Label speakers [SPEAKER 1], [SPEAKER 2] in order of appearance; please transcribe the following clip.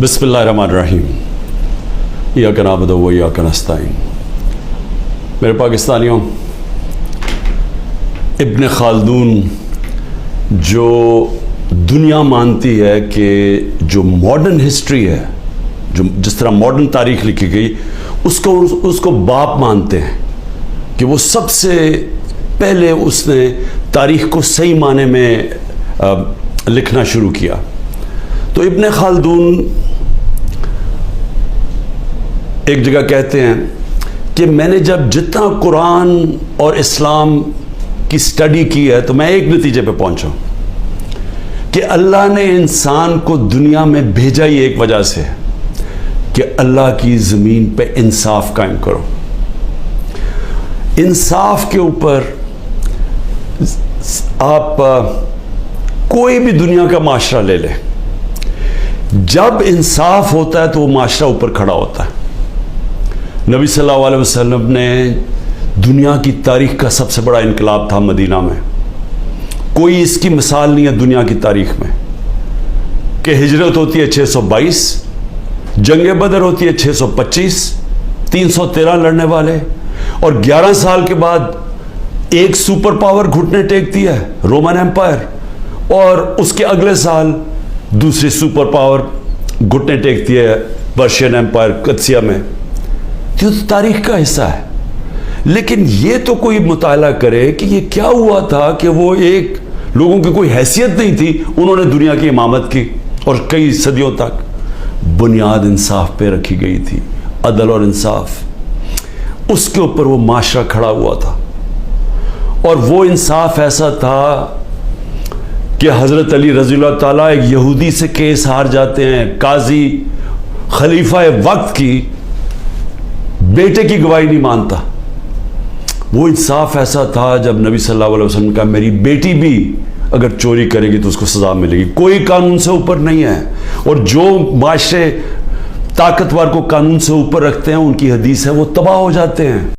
[SPEAKER 1] बिस्मिल्लाहिर्रहमानिर्रहीम इय्याका नअबुदु व इय्याका नस्तईन। मेरे पाकिस्तानियों, इब्न खालदून जो दुनिया मानती है कि जो मॉडर्न हिस्ट्री है, जो जिस तरह मॉडर्न तारीख लिखी गई, उसको बाप मानते हैं कि वो सबसे पहले उसने तारीख को सही माने में लिखना शुरू किया। तो इब्न खालदून एक जगह कहते हैं कि मैंने जब जितना कुरान और इस्लाम की स्टडी की है तो मैं एक नतीजे पे पहुंचा कि अल्लाह ने इंसान को दुनिया में भेजा ही एक वजह से कि अल्लाह की ज़मीन पे इंसाफ कायम करो। इंसाफ के ऊपर आप कोई भी दुनिया का माशरा ले लें, जब इंसाफ होता है तो वो माशरा ऊपर खड़ा होता है। नबी सल्लल्लाहु अलैहि वसल्लम ने दुनिया की तारीख का सबसे बड़ा इनकलाब था मदीना में। कोई इसकी मिसाल नहीं है दुनिया की तारीख में कि हिजरत होती है 622, जंग बदर होती है 625, 313 लड़ने वाले, और 11 साल के बाद एक सुपर पावर घुटने टेकती है रोमन एम्पायर, और उसके अगले साल दूसरी सुपर पावर घुटने टेकती है पर्शियन एम्पायर कदसिया में। तो तारीख का हिस्सा है। लेकिन ये तो कोई मुताला करे कि ये क्या हुआ था कि वो एक लोगों की कोई हैसियत नहीं थी, उन्होंने दुनिया की इमामत की और कई सदियों तक बुनियाद इंसाफ पे रखी गई थी, अदल और इंसाफ, उसके ऊपर वो माशरा खड़ा हुआ था। और वो इंसाफ ऐसा था कि हज़रत अली रज़ियल्लाहु ताला एक यहूदी से केस हार जाते हैं, काजी खलीफा वक्त की बेटे की गवाही नहीं मानता। वो इंसाफ ऐसा था जब नबी सल्लल्लाहु अलैहि वसल्लम का मेरी बेटी भी अगर चोरी करेगी तो उसको सजा मिलेगी, कोई कानून से ऊपर नहीं है। और जो माशरे ताकतवर को कानून से ऊपर रखते हैं, उनकी हदीस है वो तबाह हो जाते हैं।